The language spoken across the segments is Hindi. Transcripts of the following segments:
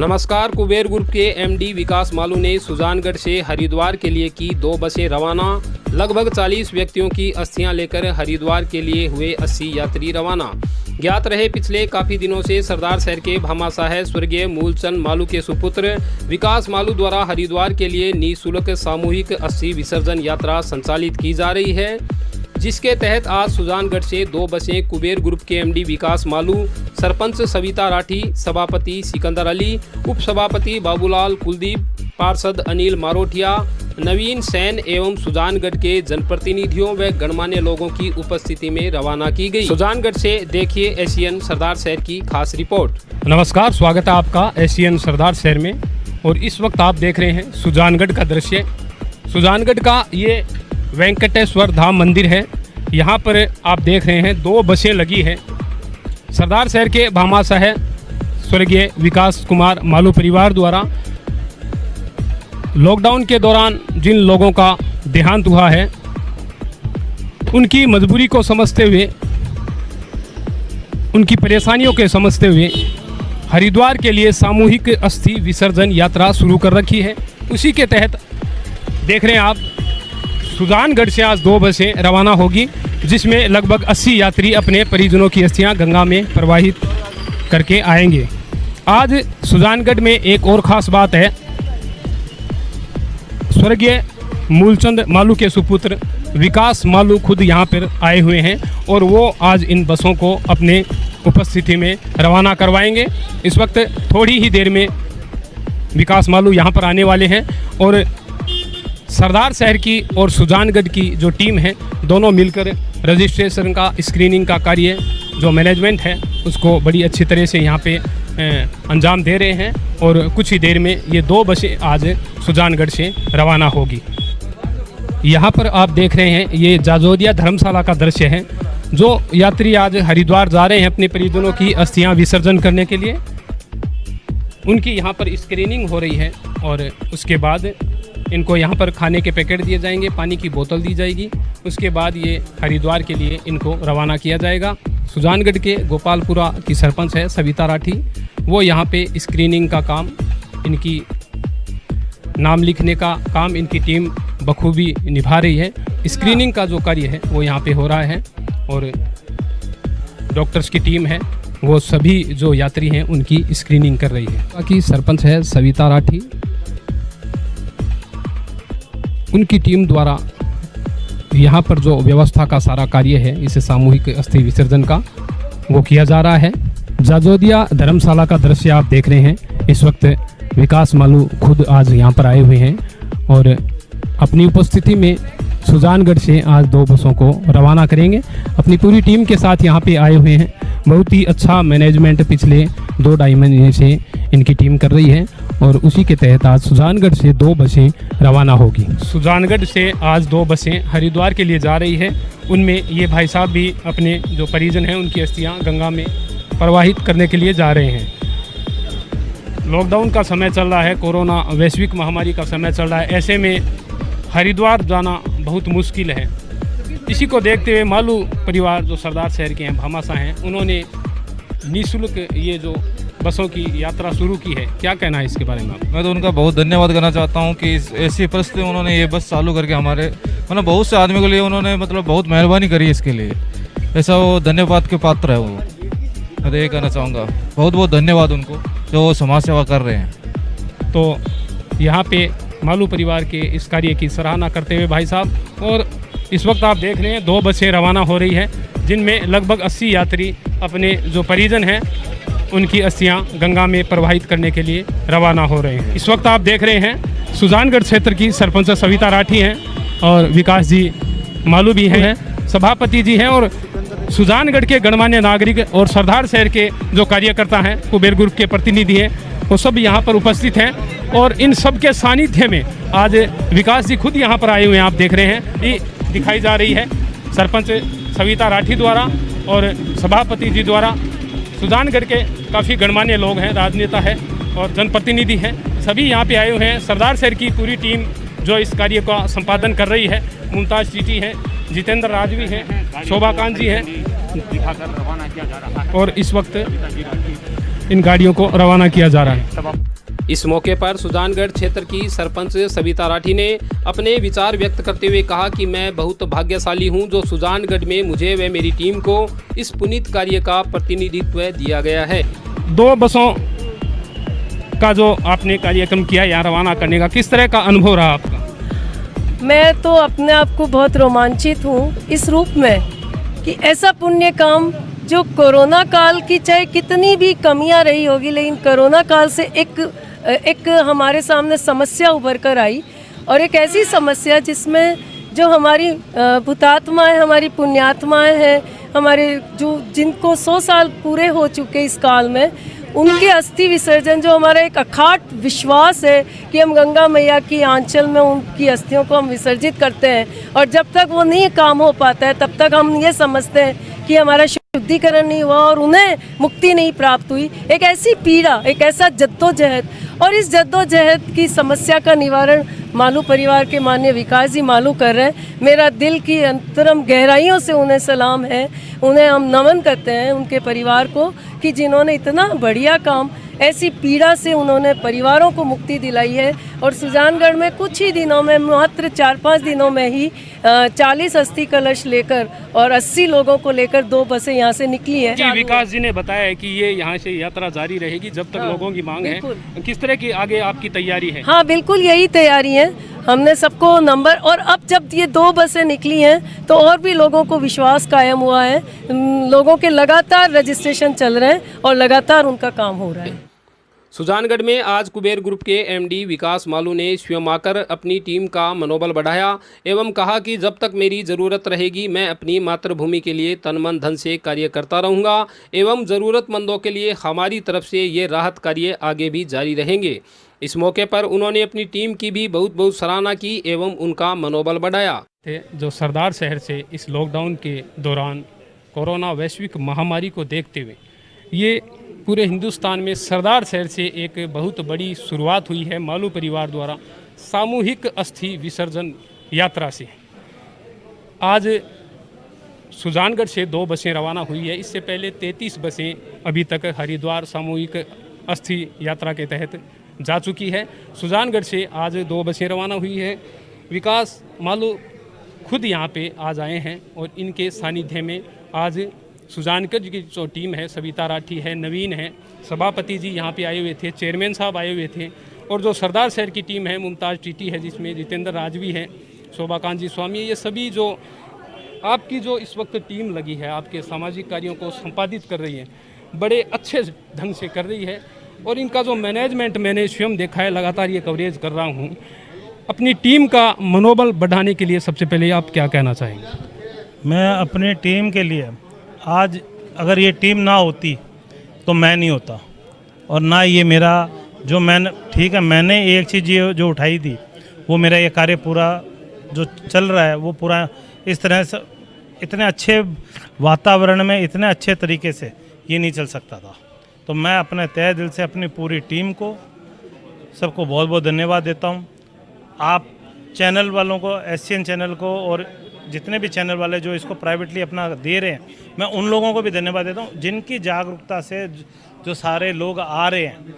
नमस्कार। कुबेर ग्रुप के एमडी विकास मालू ने सुजानगढ़ से हरिद्वार के लिए की 2 बसें रवाना। लगभग 40 व्यक्तियों की अस्थियां लेकर हरिद्वार के लिए हुए 80 यात्री रवाना। ज्ञात रहे पिछले काफ़ी दिनों से सरदार शहर के भामाशाह स्वर्गीय मूलचंद मालू के सुपुत्र विकास मालू द्वारा हरिद्वार के लिए निःशुल्क सामूहिक अस्थि विसर्जन यात्रा संचालित की जा रही है, जिसके तहत आज सुजानगढ़ से 2 बसें कुबेर ग्रुप के एमडी विकास मालू, सरपंच सविता राठी, सभापति सिकंदर अली, उप सभापति बाबूलाल, कुलदीप, पार्षद अनिल मारोठिया, नवीन सैन एवं सुजानगढ़ के जनप्रतिनिधियों व गणमान्य लोगों की उपस्थिति में रवाना की गई। सुजानगढ़ से देखिए एशियन सरदार शहर की खास रिपोर्ट। नमस्कार, स्वागत है आपका एशियन सरदार शहर में। और इस वक्त आप देख रहे हैं सुजानगढ़ का दृश्य। सुजानगढ़ का ये वेंकटेश्वर धाम मंदिर है। यहाँ पर आप देख रहे हैं 2 बसें लगी है। सरदार शहर के भामाशाह स्वर्गीय विकास कुमार मालू परिवार द्वारा लॉकडाउन के दौरान जिन लोगों का देहांत हुआ है, उनकी मजबूरी को समझते हुए, उनकी परेशानियों के समझते हुए हरिद्वार के लिए सामूहिक अस्थि विसर्जन यात्रा शुरू कर रखी है। उसी के तहत देख रहे हैं आप, सुजानगढ़ से आज 2 बसें रवाना होगी, जिसमें लगभग 80 यात्री अपने परिजनों की अस्थियां गंगा में प्रवाहित करके आएंगे। आज सुजानगढ़ में एक और ख़ास बात है, स्वर्गीय मूलचंद मालू के सुपुत्र विकास मालू खुद यहां पर आए हुए हैं और वो आज इन बसों को अपने उपस्थिति में रवाना करवाएंगे। इस वक्त थोड़ी ही देर में विकास मालू यहां पर आने वाले हैं और सरदार शहर की और सुजानगढ़ की जो टीम है, दोनों मिलकर रजिस्ट्रेशन का, स्क्रीनिंग का कार्य, जो मैनेजमेंट है, उसको बड़ी अच्छी तरह से यहाँ पे अंजाम दे रहे हैं। और कुछ ही देर में ये 2 बसें आज सुजानगढ़ से रवाना होगी। यहाँ पर आप देख रहे हैं ये जाजोदिया धर्मशाला का दृश्य है। जो यात्री आज हरिद्वार जा रहे हैं अपने परिजनों की अस्थियाँ विसर्जन करने के लिए, उनकी यहाँ पर स्क्रीनिंग हो रही है और उसके बाद इनको यहाँ पर खाने के पैकेट दिए जाएंगे, पानी की बोतल दी जाएगी। उसके बाद ये हरिद्वार के लिए इनको रवाना किया जाएगा। सुजानगढ़ के गोपालपुरा की सरपंच है सविता राठी, वो यहाँ पे स्क्रीनिंग का काम, इनकी नाम लिखने का काम इनकी टीम बखूबी निभा रही है। स्क्रीनिंग का जो कार्य है वो यहाँ पे हो रहा है और डॉक्टर्स की टीम है, वो सभी जो यात्री हैं उनकी स्क्रीनिंग कर रही है। बाकी सरपंच है सविता राठी, उनकी टीम द्वारा यहाँ पर जो व्यवस्था का सारा कार्य है, इसे सामूहिक अस्थि विसर्जन का, वो किया जा रहा है। जाजोदिया धर्मशाला का दृश्य आप देख रहे हैं। इस वक्त विकास मालू खुद आज यहाँ पर आए हुए हैं और अपनी उपस्थिति में सुजानगढ़ से आज 2 बसों को रवाना करेंगे। अपनी पूरी टीम के साथ यहाँ पे आए हुए हैं। बहुत ही अच्छा मैनेजमेंट पिछले 2-2.5 महीने से इनकी टीम कर रही है और उसी के तहत आज सुजानगढ़ से 2 बसें रवाना होगी। सुजानगढ़ से आज 2 बसें हरिद्वार के लिए जा रही है। उनमें ये भाई साहब भी अपने जो परिजन हैं उनकी अस्थियां गंगा में प्रवाहित करने के लिए जा रहे हैं। लॉकडाउन का समय चल रहा है, कोरोना वैश्विक महामारी का समय चल रहा है, ऐसे में हरिद्वार जाना बहुत मुश्किल है। इसी को देखते हुए मालू परिवार जो सरदार शहर के हैं, भामाशाह हैं, उन्होंने निःशुल्क ये जो बसों की यात्रा शुरू की है। क्या कहना है इसके बारे में आप? मैं तो उनका बहुत धन्यवाद करना चाहता हूँ कि ऐसी परिस्थिति में उन्होंने ये बस चालू करके हमारे मतलब बहुत से आदमी के लिए उन्होंने मतलब बहुत मेहरबानी करी है। इसके लिए ऐसा वो धन्यवाद के पात्र है। वो मैं तो ये कहना चाहूँगा, बहुत बहुत धन्यवाद उनको जो समाज सेवा कर रहे हैं। तो यहाँ पे मालू परिवार के इस कार्य की सराहना करते हुए भाई साहब, और इस वक्त आप देख रहे हैं 2 बसें रवाना हो रही है, जिनमें लगभग 80 यात्री अपने जो परिजन हैं उनकी अस्थियां गंगा में प्रवाहित करने के लिए रवाना हो रहे हैं। इस वक्त आप देख रहे हैं सुजानगढ़ क्षेत्र की सरपंच सविता राठी हैं और विकास जी मालू भी हैं, सभापति जी हैं और सुजानगढ़ के गणमान्य नागरिक और सरदार शहर के जो कार्यकर्ता हैं, कुबेर ग्रुप के प्रतिनिधि हैं, वो सब यहाँ पर उपस्थित हैं। और इन सब के सानिध्य में आज विकास जी खुद यहाँ पर आए हुए हैं। आप देख रहे हैं, ये दिखाई जा रही है सरपंच सविता राठी द्वारा और सभापति जी द्वारा। सुजानगढ़ के काफ़ी गणमान्य लोग हैं, राजनेता है और जनप्रतिनिधि हैं, सभी यहाँ पे आए हुए हैं। सरदार शहर की पूरी टीम जो इस कार्य का संपादन कर रही है, मुमताज़ चीटी हैं, जितेंद्र राजवी हैं, शोभाकांत जी हैं, और इस वक्त इन गाड़ियों को रवाना किया जा रहा है। इस मौके पर सुजानगढ़ क्षेत्र की सरपंच सविता राठी ने अपने विचार व्यक्त करते हुए कहा कि मैं बहुत भाग्यशाली हूं जो सुजानगढ़ में मुझे व मेरी टीम को इस पुनीत कार्य का प्रतिनिधित्व दिया गया है। 2 बसों का जो आपने कार्यक्रम किया यहाँ रवाना करने का, किस तरह का अनुभव रहा आपका? मैं तो अपने आप को बहुत रोमांचित हूँ इस रूप में कि ऐसा पुण्य काम जो कोरोना काल की चाहे कितनी भी कमियां रही होगी, लेकिन कोरोना काल से एक हमारे सामने समस्या उभर कर आई, और एक ऐसी समस्या जिसमें जो हमारी भूतात्माएं, हमारी पुण्यात्माएं हैं, हमारे जो जिनको 100 साल पूरे हो चुके इस काल में, उनके अस्थि विसर्जन, जो हमारा एक अखाट विश्वास है कि हम गंगा मैया की आंचल में उनकी अस्थियों को हम विसर्जित करते हैं, और जब तक वो नहीं काम हो पाता है तब तक हम ये समझते हैं कि हमारा शुद्धिकरण नहीं हुआ और उन्हें मुक्ति नहीं प्राप्त हुई। एक ऐसी पीड़ा, एक ऐसा जद्दोजहद, और इस जद्दोजहद की समस्या का निवारण मालू परिवार के माननीय विकास जी मालू कर रहे हैं। मेरा दिल की अंतरम गहराइयों से उन्हें सलाम है, उन्हें हम नमन करते हैं उनके परिवार को कि जिन्होंने इतना बढ़िया काम, ऐसी पीड़ा से उन्होंने परिवारों को मुक्ति दिलाई है। और सुजानगढ़ में कुछ ही दिनों में, मात्र 4-5 दिनों में ही 40 अस्थि कलश लेकर और 80 लोगों को लेकर 2 बसें यहाँ से निकली है। जी, विकास जी ने बताया है कि ये यहाँ से यात्रा जारी रहेगी जब तक लोगों की मांग है। किस तरह की आगे आपकी तैयारी है? हाँ, बिल्कुल यही तैयारी है। हमने सबको नंबर, और अब जब ये 2 बसें निकली हैं तो और भी लोगों को विश्वास कायम हुआ है। लोगों के लगातार रजिस्ट्रेशन चल रहे हैं और लगातार उनका काम हो रहा है। सुजानगढ़ में आज कुबेर ग्रुप के एमडी विकास मालू ने स्वयं आकर अपनी टीम का मनोबल बढ़ाया एवं कहा कि जब तक मेरी ज़रूरत रहेगी मैं अपनी मातृभूमि के लिए तन मन धन से कार्य करता रहूँगा एवं ज़रूरतमंदों के लिए हमारी तरफ से ये राहत कार्य आगे भी जारी रहेंगे। इस मौके पर उन्होंने अपनी टीम की भी बहुत बहुत सराहना की एवं उनका मनोबल बढ़ाया। जो सरदार शहर से इस लॉकडाउन के दौरान कोरोना वैश्विक महामारी को देखते हुए ये पूरे हिंदुस्तान में सरदार शहर से एक बहुत बड़ी शुरुआत हुई है मालू परिवार द्वारा सामूहिक अस्थि विसर्जन यात्रा से। आज सुजानगढ़ से 2 बसें रवाना हुई है। इससे पहले 33 बसें अभी तक हरिद्वार सामूहिक अस्थि यात्रा के तहत जा चुकी है। सुजानगढ़ से आज 2 बसें रवाना हुई है। विकास मालू खुद यहाँ पे आज आए हैं और इनके सानिध्य में आज सुजानगढ़ की जो टीम है, सविता राठी है, नवीन है, सभापति जी यहाँ पे आए हुए थे, चेयरमैन साहब आए हुए थे, और जो सरदार शहर की टीम है मुमताज़ टीटी है जिसमें जितेंद्र राजवी है, शोभाकांत जी स्वामी, ये सभी जो आपकी जो इस वक्त टीम लगी है आपके सामाजिक कार्यों को संपादित कर रही है, बड़े अच्छे ढंग से कर रही है। और इनका जो मैनेजमेंट मैंने स्वयं देखा है, लगातार ये कवरेज कर रहा हूँ। अपनी टीम का मनोबल बढ़ाने के लिए सबसे पहले आप क्या कहना चाहेंगे? मैं अपनी टीम के लिए, आज अगर ये टीम ना होती तो मैं नहीं होता, और ना ये मेरा जो मैंने, ठीक है, मैंने एक चीज़ ये जो उठाई थी वो मेरा ये कार्य पूरा जो चल रहा है वो पूरा इस तरह से, इतने अच्छे वातावरण में, इतने अच्छे तरीके से ये नहीं चल सकता था। तो मैं अपने तहे दिल से अपनी पूरी टीम को, सबको बहुत बहुत धन्यवाद देता हूँ। आप चैनल वालों को, एससीएन चैनल को, और जितने भी चैनल वाले जो इसको प्राइवेटली अपना दे रहे हैं, मैं उन लोगों को भी धन्यवाद देता हूँ जिनकी जागरूकता से जो सारे लोग आ रहे हैं।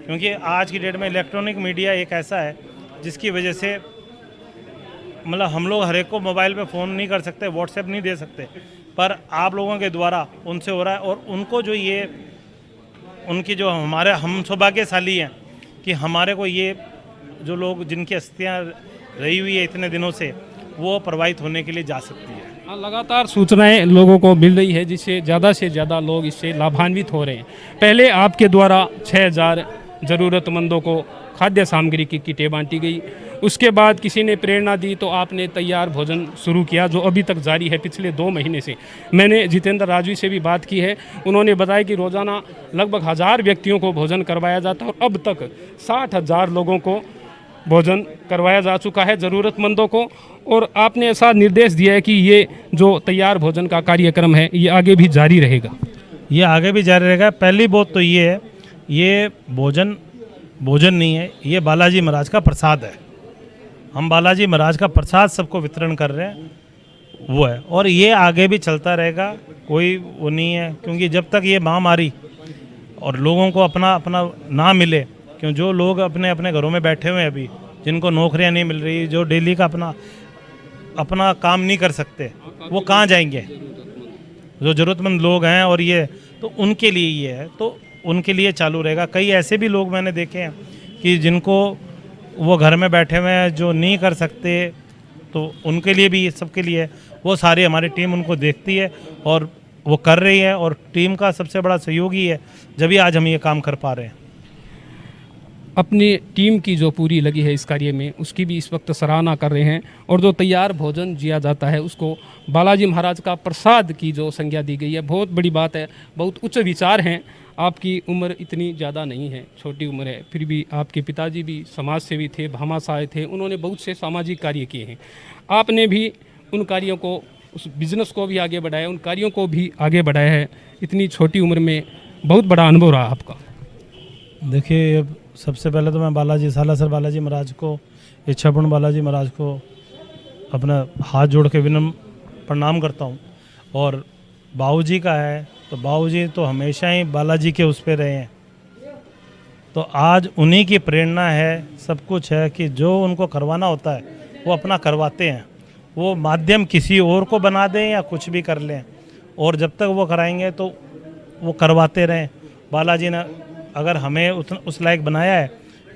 क्योंकि आज की डेट में इलेक्ट्रॉनिक मीडिया एक ऐसा है जिसकी वजह से मतलब हम लोग हर एक को मोबाइल पे फ़ोन नहीं कर सकते, व्हाट्सएप नहीं दे सकते, पर आप लोगों के द्वारा उनसे हो रहा है। और उनको जो ये उनकी जो हमारे, हम सौभाग्यशाली हैं कि हमारे को ये जो लोग जिनकी अस्थियाँ रही हुई है इतने दिनों से, वो प्रवाहित होने के लिए जा सकती है। लगातार सूचनाएं लोगों को मिल रही है जिससे ज़्यादा से ज़्यादा लोग इससे लाभान्वित हो रहे हैं। पहले आपके द्वारा 6000 ज़रूरतमंदों को खाद्य सामग्री की किटें बांटी गई, उसके बाद किसी ने प्रेरणा दी तो आपने तैयार भोजन शुरू किया जो अभी तक जारी है पिछले 2 महीने से। मैंने जितेंद्र राजवी से भी बात की है, उन्होंने बताया कि रोज़ाना लगभग 1000 व्यक्तियों को भोजन करवाया जाता है और अब तक 60,000 लोगों को भोजन करवाया जा चुका है, ज़रूरतमंदों को। और आपने ऐसा निर्देश दिया है कि ये जो तैयार भोजन का कार्यक्रम है ये आगे भी जारी रहेगा। ये आगे भी जारी रहेगा। पहली बात तो ये है, ये भोजन नहीं है, ये बालाजी महाराज का प्रसाद है। हम बालाजी महाराज का प्रसाद सबको वितरण कर रहे हैं, वो है। और ये आगे भी चलता रहेगा, कोई वो नहीं है। क्योंकि जब तक ये महामारी और लोगों को अपना ना मिले, क्यों जो लोग अपने अपने घरों में बैठे हुए हैं अभी, जिनको नौकरियां नहीं मिल रही, जो डेली का अपना काम नहीं कर सकते, वो कहाँ जाएंगे? जो ज़रूरतमंद लोग हैं और ये तो उनके लिए ये है, तो उनके लिए चालू रहेगा। कई ऐसे भी लोग मैंने देखे हैं कि जिनको वो घर में बैठे हुए हैं, जो नहीं कर सकते, तो उनके लिए भी, सबके लिए वो सारी हमारी टीम उनको देखती है और वो कर रही है। और टीम का सबसे बड़ा सहयोग ही है, जब भी आज हम ये काम कर पा रहे हैं। अपनी टीम की जो पूरी लगी है इस कार्य में, उसकी भी इस वक्त सराहना कर रहे हैं। और जो तैयार भोजन दिया जाता है उसको बालाजी महाराज का प्रसाद की जो संज्ञा दी गई है, बहुत बड़ी बात है, बहुत उच्च विचार हैं। आपकी उम्र इतनी ज़्यादा नहीं है, छोटी उम्र है, फिर भी आपके पिताजी भी समाज सेवी थे, भामाशाह थे, उन्होंने बहुत से सामाजिक कार्य किए हैं। आपने भी उन कार्यों को, उस बिज़नेस को भी आगे बढ़ाया, उन कार्यों को भी आगे बढ़ाया है। इतनी छोटी उम्र में बहुत बड़ा अनुभव रहा आपका। देखिए, सबसे पहले तो मैं बालाजी, सालासर बालाजी महाराज को, इच्छापूर्ण बालाजी महाराज को अपना हाथ जोड़ के विनम्र प्रणाम करता हूँ। और बाबूजी का है तो बाबूजी तो हमेशा ही बालाजी के उस पे रहे हैं, तो आज उन्हीं की प्रेरणा है, सब कुछ है कि जो उनको करवाना होता है वो अपना करवाते हैं। वो माध्यम किसी और को बना दें या कुछ भी कर लें, और जब तक वो कराएंगे तो वो करवाते रहें। बालाजी ने अगर हमें उस लायक बनाया है,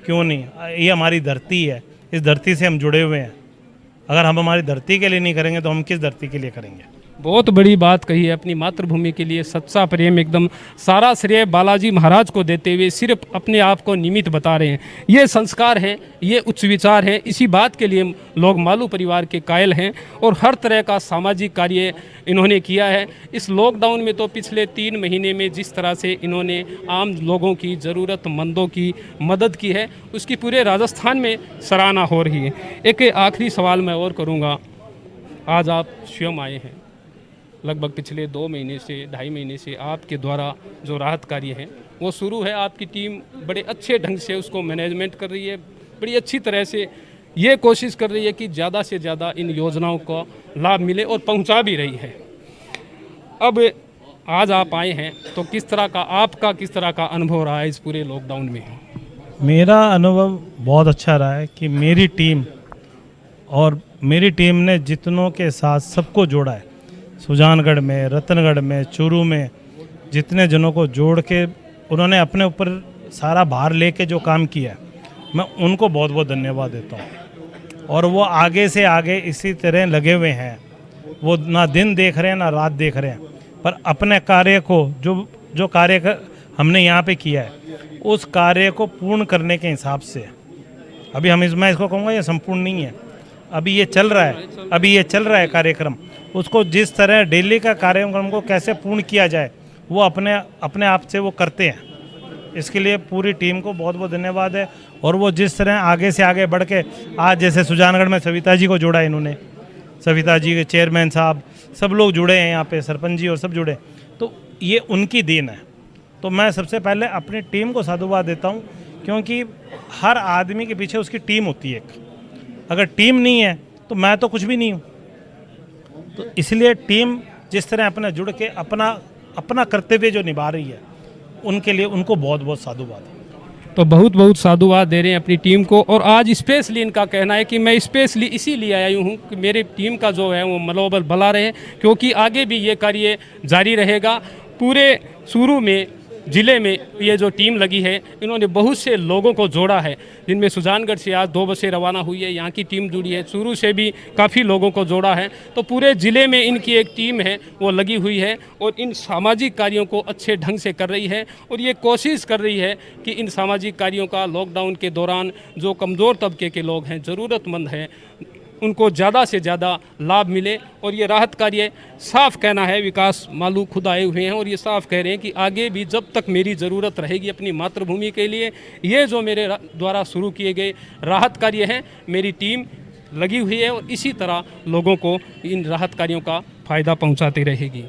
क्यों नहीं? ये हमारी धरती है, इस धरती से हम जुड़े हुए हैं। अगर हम हमारी धरती के लिए नहीं करेंगे तो हम किस धरती के लिए करेंगे? बहुत बड़ी बात कही है, अपनी मातृभूमि के लिए सच्चा प्रेम, एकदम सारा श्रेय बालाजी महाराज को देते हुए सिर्फ अपने आप को निमित्त बता रहे हैं। ये संस्कार हैं, ये उच्च विचार हैं, इसी बात के लिए लोग मालू परिवार के कायल हैं। और हर तरह का सामाजिक कार्य इन्होंने किया है। इस लॉकडाउन में तो पिछले 3 महीने में जिस तरह से इन्होंने आम लोगों की, ज़रूरतमंदों की मदद की है, उसकी पूरे राजस्थान में सराहना हो रही है। एक आखिरी सवाल मैं और करूँगा। आज आप स्वयं आए हैं, लगभग पिछले 2 महीने से, 2.5 महीने से आपके द्वारा जो राहत कार्य है वो शुरू है। आपकी टीम बड़े अच्छे ढंग से उसको मैनेजमेंट कर रही है, बड़ी अच्छी तरह से ये कोशिश कर रही है कि ज़्यादा से ज़्यादा इन योजनाओं को लाभ मिले और पहुंचा भी रही है। अब आज आप आए हैं तो किस तरह का अनुभव रहा है इस पूरे लॉकडाउन में? मेरा अनुभव बहुत अच्छा रहा है कि मेरी टीम ने जितनों के साथ सबको जोड़ा है। सुजानगढ़ में, रतनगढ़ में, चूरू में जितने जनों को जोड़ के उन्होंने अपने ऊपर सारा भार लेके जो काम किया है, मैं उनको बहुत बहुत धन्यवाद देता हूँ। और वो आगे से आगे इसी तरह लगे हुए हैं। वो ना दिन देख रहे हैं ना रात देख रहे हैं, पर अपने कार्य को जो कार्य हमने यहाँ पे किया है, उस कार्य को पूर्ण करने के हिसाब से अभी मैं इसको कहूँगा ये संपूर्ण नहीं है, अभी ये चल रहा है कार्यक्रम। उसको जिस तरह डेली का कार्यक्रम को कैसे पूर्ण किया जाए, वो अपने आप से वो करते हैं। इसके लिए पूरी टीम को बहुत बहुत धन्यवाद है। और वो जिस तरह आगे से आगे बढ़ के आज जैसे सुजानगढ़ में सविता जी को जोड़ा इन्होंने, सविता जी के चेयरमैन साहब सब लोग जुड़े हैं यहाँ पे, सरपंच जी और सब जुड़े, तो ये उनकी देन है। तो मैं सबसे पहले अपनी टीम को साधुवाद देता हूँ, क्योंकि हर आदमी के पीछे उसकी टीम होती है एक। अगर टीम नहीं है तो मैं तो कुछ भी नहीं हूँ। तो इसलिए टीम जिस तरह अपने जुड़ के अपना कर्तव्य जो निभा रही है, उनके लिए उनको बहुत बहुत साधुवाद। तो बहुत बहुत साधुवाद दे रहे हैं अपनी टीम को। और आज स्पेशली इनका कहना है कि मैं स्पेशली इसीलिए आया हूँ कि मेरी टीम का जो है वो मनोबल बना रहे, क्योंकि आगे भी ये कार्य जारी रहेगा। पूरे चूरू में, ज़िले में ये जो टीम लगी है, इन्होंने बहुत से लोगों को जोड़ा है, जिनमें सुजानगढ़ से आज 2 बसें रवाना हुई है, यहाँ की टीम जुड़ी है। चूरू से भी काफ़ी लोगों को जोड़ा है। तो पूरे ज़िले में इनकी एक टीम है वो लगी हुई है और इन सामाजिक कार्यों को अच्छे ढंग से कर रही है। और ये कोशिश कर रही है कि इन सामाजिक कार्यों का लॉकडाउन के दौरान जो कमज़ोर तबके के लोग हैं, ज़रूरतमंद हैं, उनको ज़्यादा से ज़्यादा लाभ मिले। और ये राहत कार्य साफ कहना है, विकास मालू खुद आए हुए हैं और ये साफ कह रहे हैं कि आगे भी जब तक मेरी ज़रूरत रहेगी अपनी मातृभूमि के लिए, ये जो मेरे द्वारा शुरू किए गए राहत कार्य हैं, मेरी टीम लगी हुई है और इसी तरह लोगों को इन राहत कार्यों का फ़ायदा पहुंचाती रहेगी।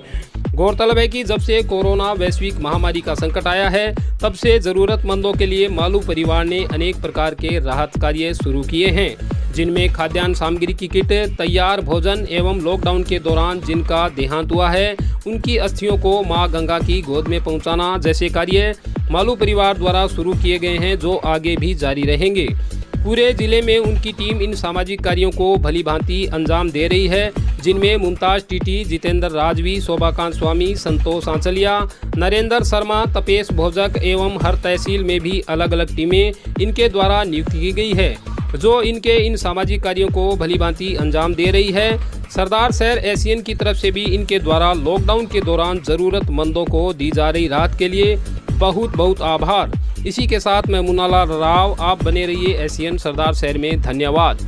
गौरतलब है कि जब से कोरोना वैश्विक महामारी का संकट आया है, तब से ज़रूरतमंदों के लिए मालू परिवार ने अनेक प्रकार के राहत कार्य शुरू किए हैं। जिनमें खाद्यान्न सामग्री की किट, तैयार भोजन एवं लॉकडाउन के दौरान जिनका देहांत हुआ है उनकी अस्थियों को मां गंगा की गोद में पहुंचाना जैसे कार्य मालू परिवार द्वारा शुरू किए गए हैं, जो आगे भी जारी रहेंगे। पूरे जिले में उनकी टीम इन सामाजिक कार्यों को भली भांति अंजाम दे रही है, जिनमें मुमताज टीटी, जितेंद्र राजवी, शोभाकांत स्वामी, संतोष आंचलिया, नरेंद्र शर्मा, तपेश भोजक एवं हर तहसील में भी अलग अलग टीमें इनके द्वारा नियुक्त की गई है, जो इनके इन सामाजिक कार्यों को भली भांति अंजाम दे रही है। सरदार शहर एशियन की तरफ से भी इनके द्वारा लॉकडाउन के दौरान ज़रूरतमंदों को दी जा रही राहत के लिए बहुत बहुत आभार। इसी के साथ मैं मुन्नालाल राव, आप बने रहिए एशियन सरदार शहर में। धन्यवाद।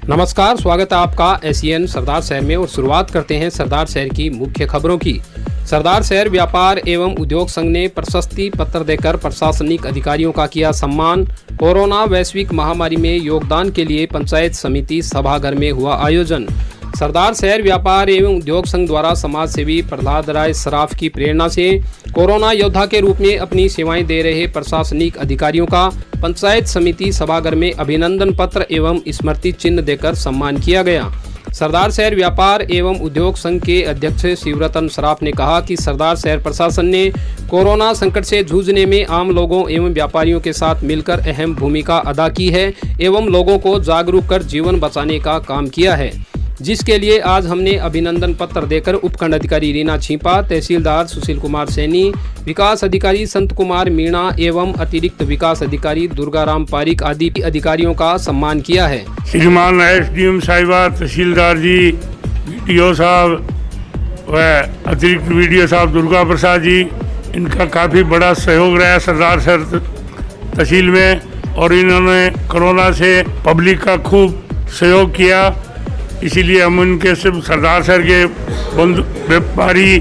नमस्कार, स्वागत है आपका एशियन सरदार शहर में और शुरुआत करते हैं सरदार शहर की मुख्य खबरों की। सरदार शहर व्यापार एवं उद्योग संघ ने प्रशस्ति पत्र देकर प्रशासनिक अधिकारियों का किया सम्मान। कोरोना वैश्विक महामारी में योगदान के लिए पंचायत समिति सभागार में हुआ आयोजन। सरदार शहर व्यापार एवं उद्योग संघ द्वारा समाज सेवी प्रहलाद राय सराफ की प्रेरणा से कोरोना योद्धा के रूप में अपनी सेवाएं दे रहे प्रशासनिक अधिकारियों का पंचायत समिति सभागार में अभिनंदन पत्र एवं स्मृति चिन्ह देकर सम्मान किया गया। सरदार शहर व्यापार एवं उद्योग संघ के अध्यक्ष शिवरतन सराफ ने कहा कि सरदार शहर प्रशासन ने कोरोना संकट से जूझने में आम लोगों एवं व्यापारियों के साथ मिलकर अहम भूमिका अदा की है एवं लोगों को जागरूक कर जीवन बचाने का काम किया है, जिसके लिए आज हमने अभिनंदन पत्र देकर उपखंड अधिकारी रीना छिपा, तहसीलदार सुशील कुमार सैनी, विकास अधिकारी संत कुमार मीणा एवं अतिरिक्त विकास अधिकारी दुर्गाराम पारिक आदि अधिकारियों का सम्मान किया है। श्रीमान एसडीएम साहिबा, तहसीलदार जी, वीडियो साहब व अतिरिक्त वीडियो साहब दुर्गा प्रसाद जी, इनका काफ़ी बड़ा सहयोग रहा सरदार शहर तहसील में और इन्होंने कोरोना से पब्लिक का खूब सहयोग किया। इसीलिए हम उनके सिर्फ सरदार शहर के बंधु व्यापारी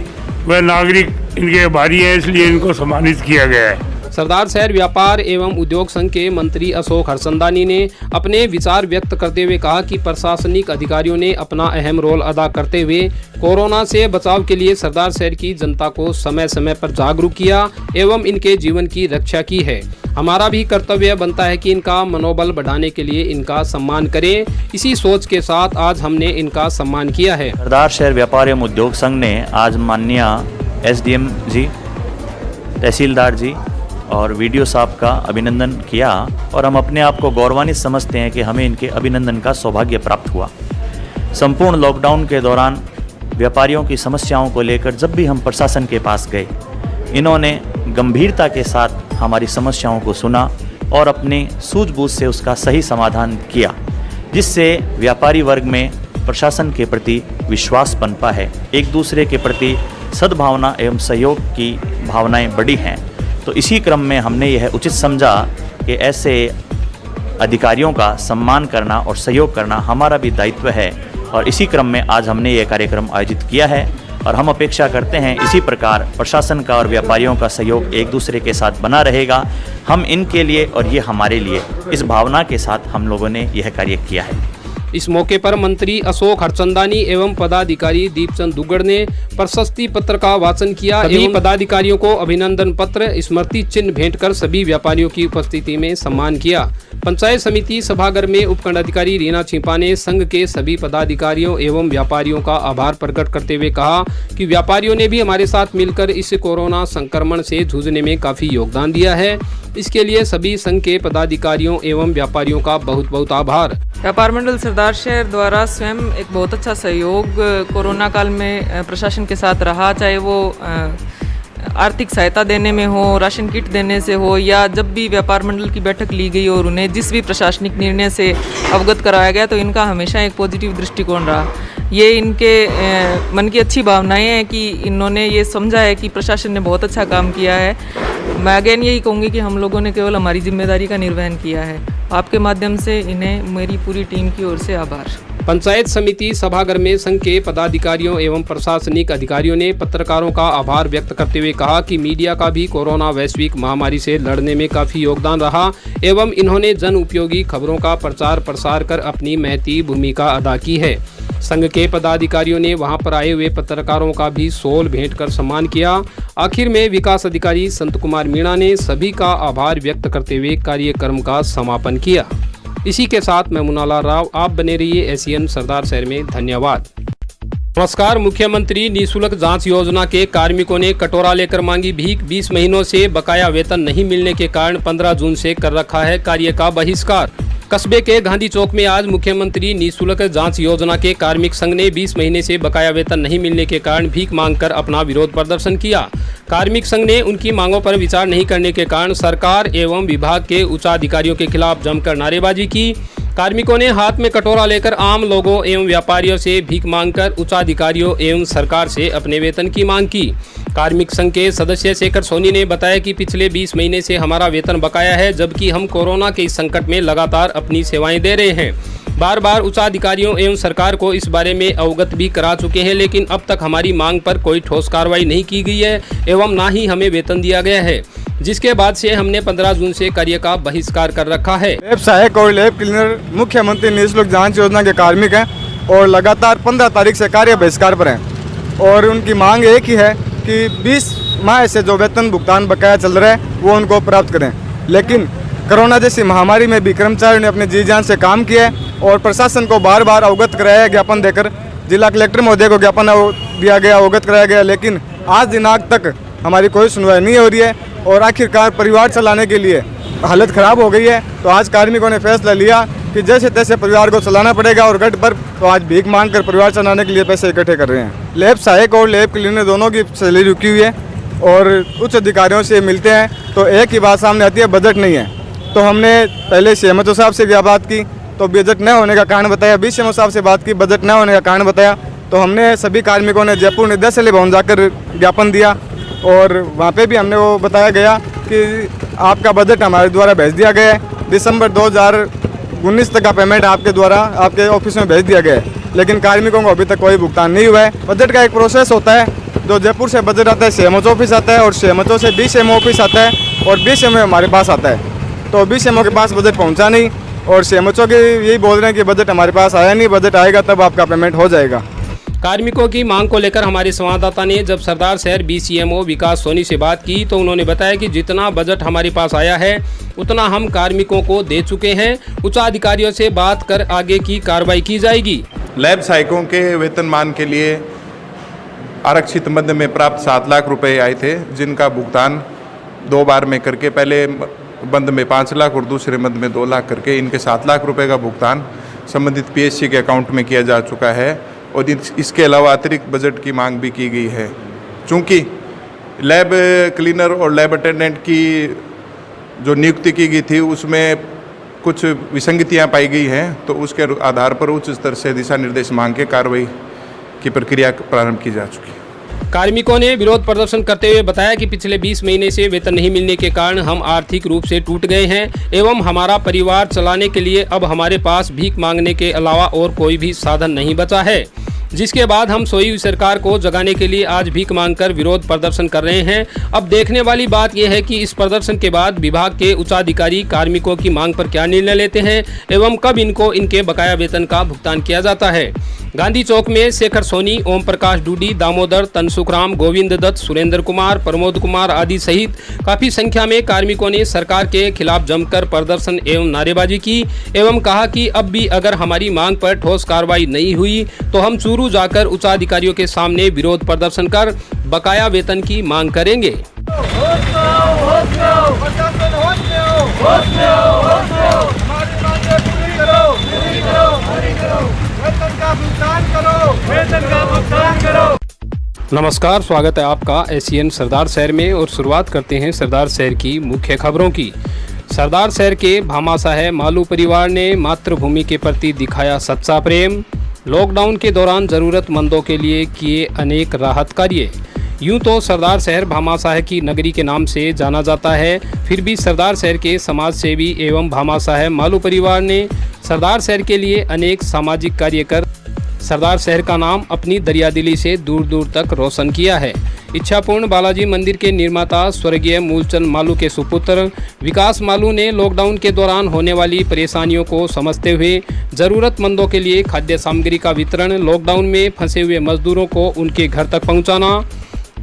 व नागरिक इनके आभारी हैं, इसलिए इनको सम्मानित किया गया है। सरदार शहर व्यापार एवं उद्योग संघ के मंत्री अशोक हरचंदानी ने अपने विचार व्यक्त करते हुए कहा कि प्रशासनिक अधिकारियों ने अपना अहम रोल अदा करते हुए कोरोना से बचाव के लिए सरदार शहर की जनता को समय समय पर जागरूक किया एवं इनके जीवन की रक्षा की है। हमारा भी कर्तव्य बनता है कि इनका मनोबल बढ़ाने के लिए इनका सम्मान करें। इसी सोच के साथ आज हमने इनका सम्मान किया है। सरदार शहर व्यापार एवं उद्योग संघ ने आज माननीय एसडीएम जी, तहसीलदार जी और वीडियो साहब का अभिनंदन किया और हम अपने आप को गौरवान्वित समझते हैं कि हमें इनके अभिनंदन का सौभाग्य प्राप्त हुआ। संपूर्ण लॉकडाउन के दौरान व्यापारियों की समस्याओं को लेकर जब भी हम प्रशासन के पास गए, इन्होंने गंभीरता के साथ हमारी समस्याओं को सुना और अपनी सूझबूझ से उसका सही समाधान किया, जिससे व्यापारी वर्ग में प्रशासन के प्रति विश्वास पनपा है। एक दूसरे के प्रति सद्भावना एवं सहयोग की भावनाएं बढ़ी हैं। तो इसी क्रम में हमने यह उचित समझा कि ऐसे अधिकारियों का सम्मान करना और सहयोग करना हमारा भी दायित्व है और इसी क्रम में आज हमने यह कार्यक्रम आयोजित किया है और हम अपेक्षा करते हैं इसी प्रकार प्रशासन का और व्यापारियों का सहयोग एक दूसरे के साथ बना रहेगा। हम इनके लिए और ये हमारे लिए, इस भावना के साथ हम लोगों ने यह कार्य किया है। इस मौके पर मंत्री अशोक हरचंदानी एवं पदाधिकारी दीपचंद दुग्गड़ ने प्रशस्ति पत्र का वाचन किया एवं पदाधिकारियों को अभिनंदन पत्र, स्मृति चिन्ह भेंट कर सभी व्यापारियों की उपस्थिति में सम्मान किया। पंचायत समिति सभागार में उपखंड अधिकारी रीना छिपा ने संघ के सभी पदाधिकारियों एवं व्यापारियों का आभार प्रकट करते हुए कहा कि व्यापारियों ने भी हमारे साथ मिलकर इस कोरोना संक्रमण से जूझने में काफी योगदान दिया है। इसके लिए सभी संघ के पदाधिकारियों एवं व्यापारियों का बहुत बहुत आभार। व्यापार मंडल सरदार शहर द्वारा स्वयं एक बहुत अच्छा सहयोग कोरोना काल में प्रशासन के साथ रहा, चाहे वो आर्थिक सहायता देने में हो, राशन किट देने से हो, या जब भी व्यापार मंडल की बैठक ली गई और उन्हें जिस भी प्रशासनिक निर्णय से अवगत कराया गया, तो इनका हमेशा एक पॉजिटिव दृष्टिकोण रहा। ये इनके मन की अच्छी भावनाएं हैं कि इन्होंने ये समझा है कि प्रशासन ने बहुत अच्छा काम किया है। मैं अगेन यही कहूँगी कि हम लोगों ने केवल हमारी जिम्मेदारी का निर्वहन किया है। आपके माध्यम से इन्हें मेरी पूरी टीम की ओर से आभार। पंचायत समिति सभागार में संघ के पदाधिकारियों एवं प्रशासनिक अधिकारियों ने पत्रकारों का आभार व्यक्त करते हुए कहा कि मीडिया का भी कोरोना वैश्विक महामारी से लड़ने में काफी योगदान रहा एवं इन्होंने जन उपयोगी खबरों का प्रचार प्रसार कर अपनी महती भूमिका अदा की है। संघ के पदाधिकारियों ने वहां पर आए हुए पत्रकारों का भी शॉल भेंट कर सम्मान किया। आखिर में विकास अधिकारी संत कुमार मीणा ने सभी का आभार व्यक्त करते हुए कार्यक्रम का समापन किया। इसी के साथ मैं मुनाला राव, आप बने रहिए एशियन सरदार शहर में। धन्यवाद। नमस्कार। मुख्यमंत्री निःशुल्क जांच योजना के कार्मिकों ने कटोरा लेकर मांगी भीख। 20 महीनों से बकाया वेतन नहीं मिलने के कारण 15 जून से कर रखा है कार्य का बहिष्कार। कस्बे के गांधी चौक में आज मुख्यमंत्री निःशुल्क जांच योजना के कार्मिक संघ ने 20 महीने से बकाया वेतन नहीं मिलने के कारण भीख मांगकर अपना विरोध प्रदर्शन किया। कार्मिक संघ ने उनकी मांगों पर विचार नहीं करने के कारण सरकार एवं विभाग के उच्चाधिकारियों के खिलाफ जमकर नारेबाजी की। कार्मिकों ने हाथ में कटोरा लेकर आम लोगों एवं व्यापारियों से भीख मांगकर उच्चाधिकारियों एवं सरकार से अपने वेतन की मांग की। कार्मिक संघ के सदस्य शेखर सोनी ने बताया कि पिछले 20 महीने से हमारा वेतन बकाया है, जबकि हम कोरोना के इस संकट में लगातार अपनी सेवाएं दे रहे हैं। बार बार उच्चाधिकारियों एवं सरकार को इस बारे में अवगत भी करा चुके हैं, लेकिन अब तक हमारी मांग पर कोई ठोस कार्रवाई नहीं की गई है एवं ना ही हमें वेतन दिया गया है, जिसके बाद से हमने 15 जून से कार्य का बहिष्कार कर रखा है। लैब सहायक और लैब क्लीनर मुख्यमंत्री निःशुल्क जांच योजना के कार्मिक हैं और लगातार 15 तारीख से कार्य बहिष्कार पर हैं और उनकी मांग एक ही है कि 20 माह से जो वेतन भुगतान बकाया चल रहा है वो उनको प्राप्त करें। लेकिन कोरोना जैसी महामारी में भी कर्मचारियों ने अपनी जी जान से काम किया है और प्रशासन को बार बार अवगत कराया, ज्ञापन देकर जिला कलेक्टर महोदय को ज्ञापन दिया गया, अवगत कराया गया, लेकिन आज दिनांक तक हमारी कोई सुनवाई नहीं हो रही है और आखिरकार परिवार चलाने के लिए हालत ख़राब हो गई है। तो आज कार्मिकों ने फैसला लिया कि जैसे तैसे परिवार को चलाना पड़ेगा और गट पर तो आज भीख मांग कर परिवार चलाने के लिए पैसे इकट्ठे कर रहे हैं। लैब सहायक और लैब क्लीनर दोनों की सैलरी रुकी हुई है और उच्च अधिकारियों से मिलते हैं तो एक ही बात सामने आती है, बजट नहीं है। तो हमने पहले CMO साहब से भी बात की तो बजट न होने का कारण बताया, BCMO साहब से बात की, बजट न होने का कारण बताया। तो हमने सभी कार्मिकों ने जयपुर निर्देशालय भवन जाकर ज्ञापन दिया और वहाँ पे भी हमने वो बताया गया कि आपका बजट हमारे द्वारा भेज दिया गया है। दिसंबर 2019 तक का पेमेंट आपके द्वारा आपके ऑफिस में भेज दिया गया है, लेकिन कार्मिकों को अभी तक कोई भुगतान नहीं हुआ है। बजट का एक प्रोसेस होता है, जो जयपुर से बजट आता है CMO ऑफिस आता है और CMO से BCMO ऑफिस आता है और BCMO हमारे पास आता है। तो BCMO के पास बजट पहुँचा नहीं और CMO के यही बोल रहे हैं कि बजट हमारे पास आया नहीं, बजट आएगा तब आपका पेमेंट हो जाएगा। कार्मिकों की मांग को लेकर हमारे संवाददाता ने जब सरदार शहर BCMO विकास सोनी से बात की तो उन्होंने बताया कि जितना बजट हमारे पास आया है उतना हम कार्मिकों को दे चुके हैं। उच्चाधिकारियों से बात कर आगे की कार्रवाई की जाएगी। लैब सहायकों के वेतनमान के लिए आरक्षित मद में प्राप्त 7 लाख रुपए आए थे, जिनका भुगतान 2 बार में करके, पहले बंद में 5 लाख और दूसरे मद में 2 लाख करके इनके 7 लाख रुपए का भुगतान संबंधित PSC के अकाउंट में किया जा चुका है और इसके अलावा अतिरिक्त बजट की मांग भी की गई है। चूँकि लैब क्लीनर और लैब अटेंडेंट की जो नियुक्ति की गई थी उसमें कुछ विसंगतियां पाई गई हैं, तो उसके आधार पर उच्च स्तर से दिशा निर्देश मांग के कार्रवाई की प्रक्रिया प्रारंभ की जा चुकी है। कार्मिकों ने विरोध प्रदर्शन करते हुए बताया कि पिछले 20 महीने से वेतन नहीं मिलने के कारण हम आर्थिक रूप से टूट गए हैं एवं हमारा परिवार चलाने के लिए अब हमारे पास भीख मांगने के अलावा और कोई भी साधन नहीं बचा है, जिसके बाद हम सोई हुई सरकार को जगाने के लिए आज भीख मांगकर विरोध प्रदर्शन कर रहे हैं। अब देखने वाली बात यह है कि इस प्रदर्शन के बाद विभाग के उच्चाधिकारी कार्मिकों की मांग पर क्या निर्णय लेते हैं एवं कब इनको इनके बकाया वेतन का भुगतान किया जाता है। गांधी चौक में शेखर सोनी, ओम प्रकाश डूडी, दामोदर, तनसुखराम, गोविंद दत्त, सुरेंद्र कुमार, प्रमोद कुमार आदि सहित काफी संख्या में कार्मिकों ने सरकार के खिलाफ जमकर प्रदर्शन एवं नारेबाजी की एवं कहा कि अब भी अगर हमारी मांग पर ठोस कार्रवाई नहीं हुई तो हम चूरू जाकर उच्चाधिकारियों के सामने विरोध प्रदर्शन कर बकाया वेतन की मांग करेंगे। नमस्कार, स्वागत है आपका एशियन सरदार शहर में और शुरुआत करते हैं सरदार शहर की मुख्य खबरों की। सरदार शहर के भामाशाह मालू परिवार ने मातृभूमि के प्रति दिखाया सच्चा प्रेम। लॉकडाउन के दौरान ज़रूरतमंदों के लिए किए अनेक राहत कार्य। यूं तो सरदार शहर भामाशाह की नगरी के नाम से जाना जाता है, फिर भी सरदार शहर के समाज सेवी एवं भामाशाह मालू परिवार ने सरदार शहर के लिए अनेक सामाजिक कार्य कर सरदार शहर का नाम अपनी दरियादिली से दूर दूर तक रोशन किया है। इच्छापूर्ण बालाजी मंदिर के निर्माता स्वर्गीय मूलचंद मालू के सुपुत्र विकास मालू ने लॉकडाउन के दौरान होने वाली परेशानियों को समझते हुए ज़रूरतमंदों के लिए खाद्य सामग्री का वितरण, लॉकडाउन में फंसे हुए मजदूरों को उनके घर तक पहुंचाना,